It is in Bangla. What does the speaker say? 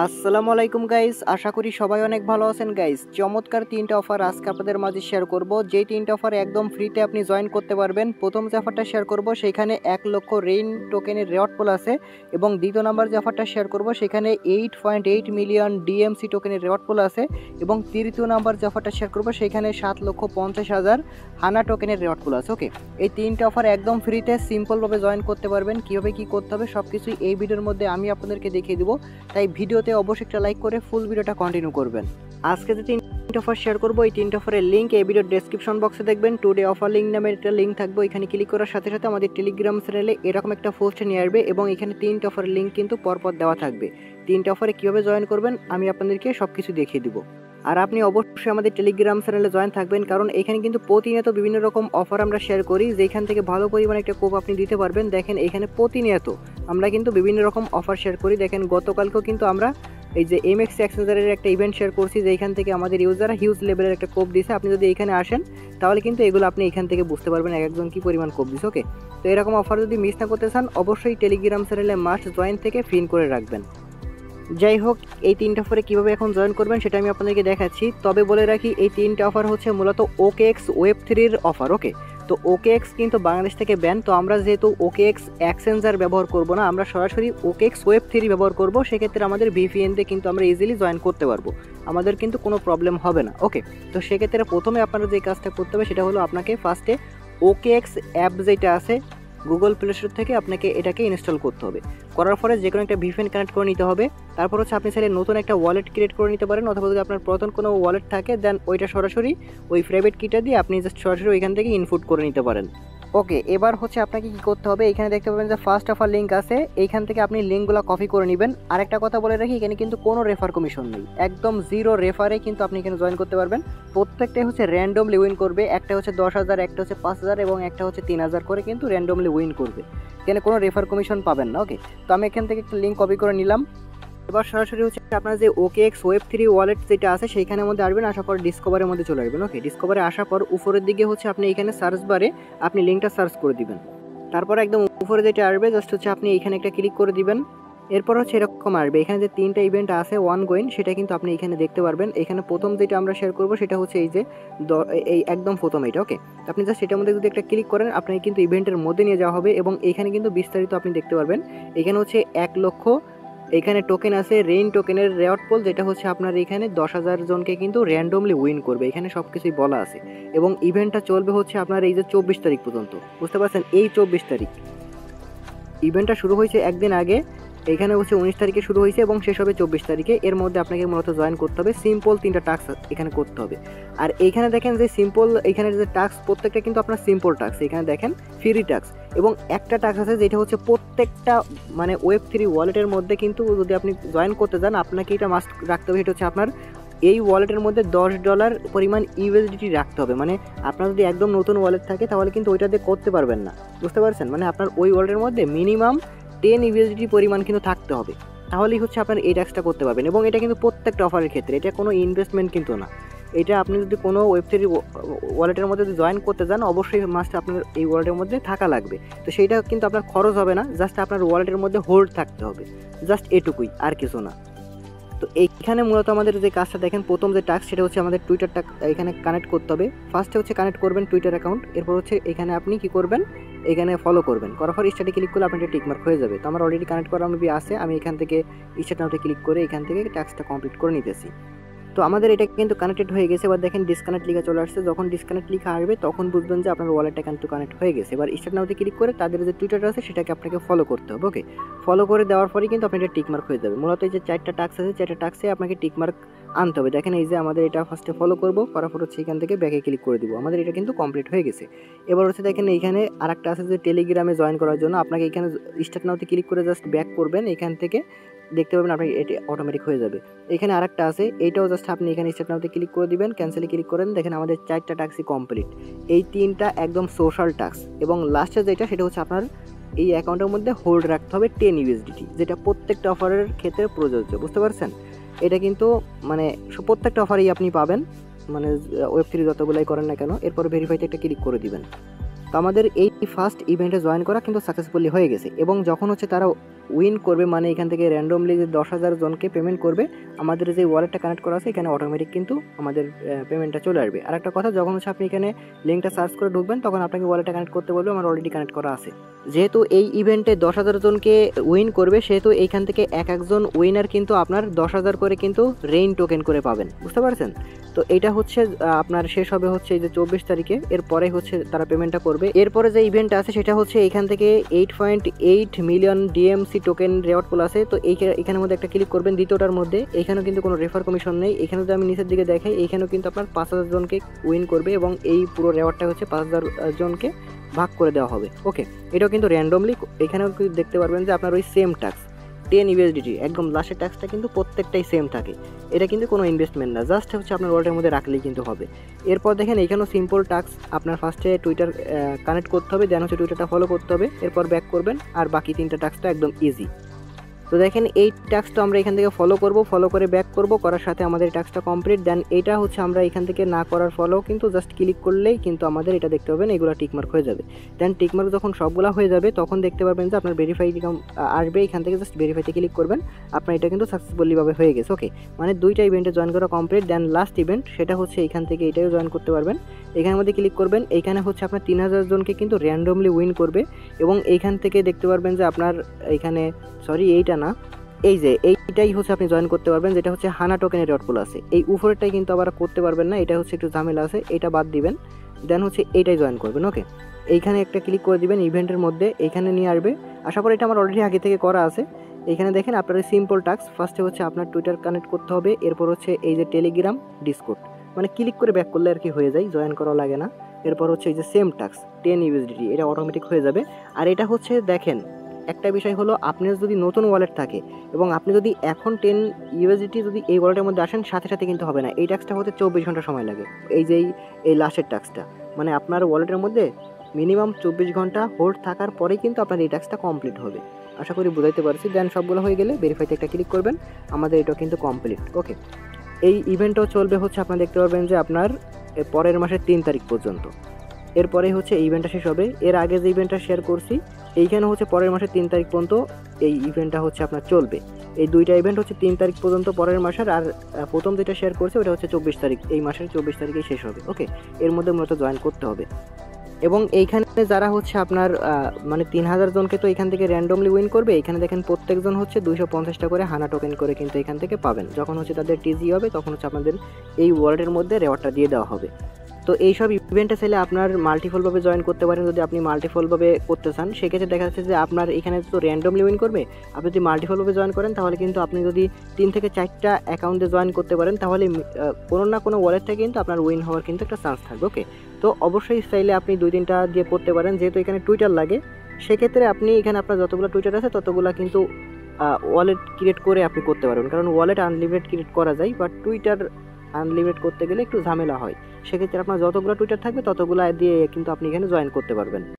আসসালামু আলাইকুম গাইস, আশা করি সবাই অনেক ভালো আছেন গাইস। চমৎকার তিনটা অফার আজকে আপনাদের মাঝে শেয়ার করব, যেই তিনটা অফার একদম ফ্রিতে আপনি জয়েন করতে পারবেন। প্রথম যে অফারটা শেয়ার করব সেখানে 1 লক্ষ রেইন টোকেনের রেওয়ার্ড পুল আছে, এবং দ্বিতীয় নাম্বার যে অফারটা শেয়ার করব সেখানে 8.8 মিলিয়ন ডিএমসি টোকেনের রেওয়ার্ড পুল আছে, এবং তৃতীয় নাম্বার যে অফারটা শেয়ার করব সেখানে 7,50,000 হানা টোকেনের রেওয়ার্ড পুল আছে। ওকে, এই তিনটা অফার একদম ফ্রিতে সিম্পলভাবে জয়েন করতে পারবেন। কীভাবে কী করতে হবে সব কিছুই এই ভিডিওর মধ্যে আমি আপনাদেরকে দেখিয়ে দেবো, তাই ভিডিওতে অবশ্যই একটা লাইক করে ফুল ভিডিওটা কন্টিনিউ করবেন। আজকে যে তিনটা অফার শেয়ার করবো এই তিনটা অফারের লিঙ্ক এই ভিডিওর ডেসক্রিপশন বক্সে দেখবেন। টুডে অফার লিঙ্ক নামের একটা লিঙ্ক থাকবে, এখানে ক্লিক করার সাথে সাথে আমাদের টেলিগ্রাম চ্যানেলে এরকম একটা পোস্ট নিয়ে আসবে, এবং এখানে তিনটা অফারের লিঙ্ক কিন্তু পরপর দেওয়া থাকবে। তিনটা অফারে কীভাবে জয়েন করবেন আমি আপনাদেরকে সব কিছু দেখিয়ে দিব। আর আপনি অবশ্যই আমাদের টেলিগ্রাম চ্যানেলে জয়েন থাকবেন, কারণ এখানে কিন্তু প্রতিনিয়ত বিভিন্ন রকম অফার আমরা শেয়ার করি, যেখান থেকে ভালো পরিমাণে একটা কোপ আপনি দিতে পারবেন। দেখেন এখানে প্রতিনিয়ত আমরা কিন্তু বিভিন্ন রকম অফার শেয়ার করি। দেখেন গতকালকেও কিন্তু আমরা এই যে এমএক্স এক্সচেঞ্জারের একটা ইভেন্ট শেয়ার করছি, যেখান থেকে আমাদের ইউজাররা হিউজ লেভেলের একটা কোপ দিছে। আপনি যদি এখানে আসেন তাহলে কিন্তু এগুলো আপনি এখান থেকে বুঝতে পারবেন একজন কী পরিমাণ কোপ দিছে। ওকে, তো এরকম অফার যদি মিস না করতে চান অবশ্যই টেলিগ্রাম চ্যানেলে মাস্ট জয়েন থেকে ফিন করে রাখবেন। যাই হোক, এই তিনটা অফারে কীভাবে এখন জয়েন করবেন সেটা আমি আপনাদেরকে দেখাচ্ছি। তবে বলে রাখি, এই তিনটা অফার হচ্ছে মূলত OKX ওয়েব3-র অফার। ওকে, তো OKX কিন্তু বাংলাদেশ থেকে ব্যান, তো আমরা যেহেতু OKX এক্সচেঞ্জার ব্যবহার করব না, আমরা সরাসরি OKX ওয়েব3 ব্যবহার করব। সেক্ষেত্রে আমাদের VPN দিয়ে কিন্তু আমরা ইজিলি জয়েন করতে পারবো, আমাদের কিন্তু কোনো প্রবলেম হবে না। ওকে, তো সেক্ষেত্রে প্রথমে আপনারা যে কাজটা করতে হবে সেটা হলো আপনাকে ফার্স্টে OKX অ্যাপ যেটা আছে গুগল প্লে স্টোর থেকে আপনাকে এটাকে ইনস্টল করতে হবে। করার পরে যে কোনো একটা VPN কানেক্ট করে নিতে হবে। তারপর হচ্ছে আপনি চাইলে নতুন একটা ওয়ালেট ক্রিয়েট করে নিতে পারেন, অথবা যদি আপনার পুরাতন কোনো ওয়ালেট থাকে দেন ওইটা সরাসরি ওই প্রাইভেট কিটা দিয়ে আপনি জাস্ট সরাসরি ওইখান থেকে ইনপুট করে নিতে পারেন। ওকে, এবার হচ্ছে আপনাকে কী করতে হবে, এখানে দেখতে পাবেন যে ফার্স্ট অফার লিঙ্ক আছে, এইখান থেকে আপনি লিঙ্কগুলো কপি করে নেবেন। আরেকটা কথা বলে রাখি, এখানে কিন্তু কোনো রেফার কমিশন নেই, একদম জিরো রেফারে কিন্তু আপনি এখানে জয়েন করতে পারবেন। প্রত্যেকটাই হচ্ছে র্যান্ডমলি উইন করবে, একটা হচ্ছে 10,000, একটা হচ্ছে 5,000 এবং একটা হচ্ছে 3,000 করে কিন্তু র্যান্ডমলি উইন করবে। এখানে কোনো রেফার কমিশন পাবেন না। ওকে, তো আমি এখান থেকে একটা লিঙ্ক কপি করে নিলাম। এবার সরাসরি হচ্ছে আপনার যে OKX ওয়েব3 ওয়ালেট যেটা আছে সেইখানের মধ্যে আসবেন, আসার পর ডিসকভারের মধ্যে চলে আসবেন। ওকে, ডিসকভারে আসার পর উপরের দিকে হচ্ছে আপনি এখানে সার্চ বারে আপনি লিঙ্কটা সার্চ করে দিবেন। তারপর একদম উপরে যেটা আসবে জাস্ট হচ্ছে আপনি এখানে একটা ক্লিক করে দিবেন। এরপর হচ্ছে এরকম আসবে, এখানে যে তিনটা ইভেন্ট আছে ওয়ান গোইন সেটা কিন্তু আপনি এখানে দেখতে পারবেন। এখানে প্রথম যেটা আমরা শেয়ার করবো সেটা হচ্ছে এই যে এই একদম প্রথম এটা। ওকে, আপনি জাস্ট এটার মধ্যে যদি একটা ক্লিক করেন আপনাকে কিন্তু ইভেন্টের মধ্যে নিয়ে যাওয়া হবে, এবং এখানে কিন্তু বিস্তারিত আপনি দেখতে পারবেন। এখানে হচ্ছে 1 লক্ষ এখানে টোকেন আছে রেইন টোকেনের রেওয়ার্ড পুল, যেটা হচ্ছে আপনার এখানে 10,000 জনকে কিন্তু র্যান্ডমলি উইন করবে, এখানে সব কিছুই বলা আছে। এবং ইভেন্টটা চলবে হচ্ছে আপনার এই যে 24 তারিখ পর্যন্ত, বুঝতে পারছেন, এই 24 তারিখ ইভেন্টটা শুরু হয়েছে একদিন আগে। এখানে হচ্ছে 19 তারিখে শুরু হয়েছে এবং শেষ হবে 24 তারিখে। এর মধ্যে আপনাকে মূলত জয়েন করতে হবে, সিম্পল তিনটা টাস্ক এখানে করতে হবে। আর এইখানে দেখেন যে সিম্পল, এখানে যে টাস্ক প্রত্যেকটা কিন্তু আপনার সিম্পল টাস্ক, এখানে দেখেন ফ্রি টাস্ক, এবং একটা টাস্ক আছে যেটা হচ্ছে প্রত্যেকটা মানে ওয়েব3 ওয়ালেটের মধ্যে কিন্তু যদি আপনি জয়েন করতে চান আপনাকে এটা মাস্ট রাখতে হবে। এটা হচ্ছে আপনার এই ওয়ালেটের মধ্যে $10 পরিমাণ ইউএসডিটি রাখতে হবে। মানে আপনার যদি একদম নতুন ওয়ালেট থাকে তাহলে কিন্তু ওইটা দিয়ে করতে পারবেন না, বুঝতে পারছেন। মানে আপনার ওই ওয়ালেটের মধ্যে মিনিমাম 10 ইউএসডিটি পরিমাণ কিন্তু থাকতে হবে, তাহলেই হচ্ছে আপনার এই ট্যাক্সটা করতে পারবেন। এবং এটা কিন্তু প্রত্যেকটা অফারের ক্ষেত্রে, এটা কোনো ইনভেস্টমেন্ট কিন্তু না। এটা আপনি যদি কোনো ওয়েব3 ওয়ালেটের মধ্যে যদি জয়েন করতে চান অবশ্যই মাস্ট আপনার এই ওয়ালেটের মধ্যে থাকা লাগবে। তো সেইটা কিন্তু আপনার খরচ হবে না, জাস্ট আপনার ওয়ালেটের মধ্যে হোল্ড থাকতে হবে, জাস্ট এটুকুই, আর কিছু না। তো এইখানে মূলত আমাদের যে কাজটা দেখেন, প্রথম যে টাস্ক সেটা হচ্ছে আমাদের টুইটারটা এখানে কানেক্ট করতে হবে। ফার্স্টে হচ্ছে কানেক্ট করবেন টুইটার অ্যাকাউন্ট, এরপর হচ্ছে এখানে আপনি কি করবেন, এখানে ফলো করবেন। করার পর স্টার্টে ক্লিক করলে আপনার টিকমার্ক হয়ে যাবে। তো আমার অলরেডি কানেক্ট করা আমি আছে, আমি এখান থেকে স্টার্ট নাওতে ক্লিক করে এখান থেকে টাস্কটা কমপ্লিট করে নিতেছি। তো আমাদের এটা কিন্তু কানেক্টেড হয়ে গেছে। এবার দেখেন ডিসকানেক্ট লিখা চলে আসছে, যখন ডিসকানেক্ট লিখা আসবে তখন বুঝবেন যে আপনার ওয়ালেটটা কিন্তু কানেক্ট হয়ে গেছে। এবার স্টার্ট নাওতে ক্লিক করে তাদের যে টুইটার আছে সেটাকে আপনাকে ফলো করতে হবে। ওকে, ফলো করে দেওয়ার পরেই কিন্তু আপনার এটা টিকমার্ক হয়ে যাবে। মূলত এই যে 4টা টাস্ক আছে, 4টা টাস্কে আপনাকে টিকমার্ক আনতে হবে। দেখেন এই যে আমাদের এটা ফার্স্টে ফলো করবো, করার পর হচ্ছে এখান থেকে ব্যাকে ক্লিক করে দিব, আমাদের এটা কিন্তু কমপ্লিট হয়ে গেছে। এবার হচ্ছে দেখেন এইখানে আরেকটা আছে যে টেলিগ্রামে জয়েন করার জন্য, আপনাকে এখানে স্টার্ট নাওতে ক্লিক করে জাস্ট ব্যাক করবেন, এখান থেকে দেখতে পাবেন আপনি এটি অটোমেটিক হয়ে যাবে। এখানে আরেকটা আছে, এইটাও জাস্ট আপনি এখানে স্টার্ট নাওতে ক্লিক করে দিবেন, ক্যান্সেলে ক্লিক করেন। দেখেন আমাদের 4টা টাস্কই কমপ্লিট, এই 3টা একদম সোশ্যাল টাস্ক। এবং লাস্টে যেটা সেটা হচ্ছে আপনার এই অ্যাকাউন্টের মধ্যে হোল্ড রাখতে হবে 10 ইউএসডিটি, যেটা প্রত্যেকটা অফারের ক্ষেত্রে প্রযোজ্য, বুঝতে পারছেন। এটা কিন্তু মানে প্রত্যেকটা অফারেই আপনি পাবেন, মানে ওয়েব3 যতগুলাই করেন না কেন। এরপর ভেরিফাইতে একটা ক্লিক করে দিবেন। তো আমাদের এই ফার্স্ট ইভেন্টে জয়েন করা কিন্তু সাকসেসফুলি হয়ে গেছে। এবং যখন হচ্ছে তারা উইন করবে, মানে এখান থেকে র্যান্ডমলি যে 10,000 জনকে পেমেন্ট করবে, আমাদের যে ওয়ালেটটা কানেক্ট করা আছে এখানে অটোমেটিক কিন্তু আমাদের পেমেন্টটা চলে আসবে। আর একটা কথা, যখন হচ্ছে আপনি এখানে লিঙ্কটা সার্চ করে ঢুকবেন তখন আপনাকে ওয়ালেটটা কানেক্ট করতে বলবে, আমার অলরেডি কানেক্ট করা আছে। যেহেতু এই ইভেন্টে 10,000 জনকে উইন করবে, সেহেতু এইখান থেকে এক একজন উইনার কিন্তু আপনার 10,000 করে কিন্তু রেইন টোকেন করে পাবেন, বুঝতে পারছেন? তো এটা হচ্ছে আপনার শেষ হবে হচ্ছে এই যে 24 তারিখে, এরপরে হচ্ছে তারা পেমেন্টটা করবে। এরপরে যে ইভেন্ট আছে সেটা হচ্ছে এখান থেকে 8.8 মিলিয়ন ডিএমসি টোকেন রেওয়ার্ড পুল আছে। তো এখানের মধ্যে একটা ক্লিক করবেন, দ্বিতীয়টার মধ্যে। এখানেও কিন্তু কোনো রেফার কমিশন নেই। এখানে যদি আমি নিচের দিকে দেখাই, এখানেও কিন্তু আপনার 5,000 জনকে উইন করবে এবং এই পুরো রেওয়ার্ডটা হচ্ছে 5,000 জনকে ভাগ করে দেওয়া হবে। ওকে, এটাও কিন্তু র্যান্ডমলি। এখানেও দেখতে পারবেন যে আপনার ওই সেম টাস্ক 10 ইউএসডিটি, একদম লাস্টের ট্যাক্সটা কিন্তু প্রত্যেকটাই সেম থাকে। এটা কিন্তু কোনো ইনভেস্টমেন্ট না, জাস্ট হচ্ছে আপনার ওয়ালেটের মধ্যে রাখলেই কিন্তু হবে। এরপর দেখেন এখানেও সিম্পল টাস্ক, আপনার ফার্স্টে টুইটার কানেক্ট করতে হবে, দেন হচ্ছে টুইটারটা ফলো করতে হবে, এরপর ব্যাক করবেন, আর বাকি 3টা টাস্কটা একদম ইজি। তো দেখেন এই টাস্কটা আমরা এখান থেকে ফলো করব, ফলো করে ব্যাক করব, করার সাথে আমাদের টাস্কটা কমপ্লিট। দেন এটা হচ্ছে আমরা এখান থেকে না করার ফলো কিন্তু জাস্ট ক্লিক করলেই কিন্তু আমাদের এটা দেখতে পাবেন এগুলো টিকমার্ক হয়ে যাবে। দেন টিকমার্ক যখন সবগুলো হয়ে যাবে তখন দেখতে পারবেন যে আপনার ভেরিফাই আসবে, এখান থেকে জাস্ট ভেরিফাইতে ক্লিক করবেন, আপনার এটা কিন্তু সাকসেসফুলিভাবে হয়ে গেছে। ওকে, মানে 2টা ইভেন্টে জয়েন করা কমপ্লিট। দেন লাস্ট ইভেন্ট, সেটা হচ্ছে এখান থেকে এটাও জয়েন করতে পারবেন। এখানের মধ্যে ক্লিক করবেন, এইখানে হচ্ছে আপনার 3,000 জনকে কিন্তু র্যান্ডমলি উইন করবে এবং এইখান থেকে দেখতে পারবেন যে আপনার এইখানে, সরি এইটা না, এই যে এইটাই হচ্ছে আপনি জয়েন করতে পারবেন, যেটা হচ্ছে হানা টোকেনের রেওয়ার্ড পুল আছে। এই উপরেরটাই কিন্তু আবার করতে পারবেন না, এটা হচ্ছে একটু ঝামেলা আছে, এটা বাদ দিবেন। দেন হচ্ছে এইটাই জয়েন করবেন। ওকে, এইখানে একটা ক্লিক করে দিবেন ইভেন্টের মধ্যে, এইখানে নিয়ে আসবে। আশা করি এটা আমার অলরেডি আগে থেকে করা আছে। এইখানে দেখেন আপনার সিম্পল টাস্ক, ফার্স্টে হচ্ছে আপনার টুইটার কানেক্ট করতে হবে, এরপর হচ্ছে এই যে টেলিগ্রাম, ডিসকর্ড, মানে ক্লিক করে ব্যাক করলে আর কি হয়ে যায়, জয়েন করা লাগে না। এরপর হচ্ছে এই যে সেম টাস্ক 10 ইউএসডিটি, এটা অটোমেটিক হয়ে যাবে। আর এটা হচ্ছে দেখেন একটা বিষয় হলো, আপনার যদি নতুন ওয়ালেট থাকে এবং আপনি যদি এখন 10 ইউএসডিটি যদি এই ওয়ালেটের মধ্যে আসেন, সাথে সাথে কিন্তু হবে না। এই টাস্কটা হতে 24 ঘন্টা সময় লাগে। এই যে এই লাস্টের টাস্কটা, মানে আপনার ওয়ালেটের মধ্যে মিনিমাম 24 ঘন্টা হোল্ড থাকার পরেই কিন্তু আপনার এই টাস্কটা কমপ্লিট হবে। আশা করি বুঝাইতে পারছি। দেন সবগুলো হয়ে গেলে ভেরিফাইতে একটা ক্লিক করবেন, আমাদের এটা কিন্তু কমপ্লিট। ওকে, এই ইভেন্টও চলবে হচ্ছে আপনারা দেখতে পারবেন যে আপনার পরের মাসের 3 তারিখ পর্যন্ত। এরপরে হচ্ছে ইভেন্টটা শেষ হবে। এর আগে যে ইভেন্টটা শেয়ার করছি, এইখানে হচ্ছে পরের মাসের 3 তারিখ পর্যন্ত এই ইভেন্টটা হচ্ছে আপনার চলবে। এই 2টা ইভেন্ট হচ্ছে 3 তারিখ পর্যন্ত পরের মাসের, আর প্রথম যেটা শেয়ার করছে ওটা হচ্ছে 24 তারিখ, এই মাসের 24 তারিখে শেষ হবে। ওকে, এর মধ্যে মূলত জয়েন করতে হবে। এবং এইখানে যারা হচ্ছে আপনার মানে 3,000 জনকে তো এখান থেকে র্যান্ডমলি উইন করবে। এখানে দেখেন প্রত্যেকজন হচ্ছে 250টা করে হানা টোকেন করে কিন্তু এখান থেকে পাবেন। যখন হচ্ছে তাদের টিজি হবে তখন হচ্ছে আপনাদের এই ওয়ালেটের মধ্যে রেওয়ার্ডটা দিয়ে দেওয়া হবে। তো এইসব ইভেন্টে চাইলে আপনার মাল্টিপলভাবে জয়েন করতে পারেন। যদি আপনি মাল্টিপলভাবে করতে চান, সেক্ষেত্রে দেখা যাচ্ছে যে আপনার এখানে তো র্যান্ডমলি উইন করবে, আপনি যদি মাল্টিপলভাবে জয়েন করেন তাহলে কিন্তু আপনি যদি 3 থেকে 4টা অ্যাকাউন্টে জয়েন করতে পারেন, তাহলে কোনো না কোনো ওয়ালেট থেকে কিন্তু আপনার উইন হওয়ার কিন্তু একটা চান্স থাকবে। ওকে, তো অবশ্যই চাইলে আপনি 2-3টা দিয়ে করতে পারেন। যেহেতু এখানে টুইটার লাগে, সেক্ষেত্রে আপনি এখানে আপনার যতগুলো টুইটার আছে ততগুলো কিন্তু ওয়ালেট ক্রিয়েট করে আপনি করতে পারবেন। কারণ ওয়ালেট আনলিমিটেড ক্রিয়েট করা যায়, বাট টুইটার আনলিমিটেড করতে গেলে একটু ঝামেলা হয়। সেক্ষেত্রে আপনার যতগুলো টুইটার থাকবে ততগুলো দিয়ে কিন্তু আপনি এখানে জয়েন করতে পারবেন।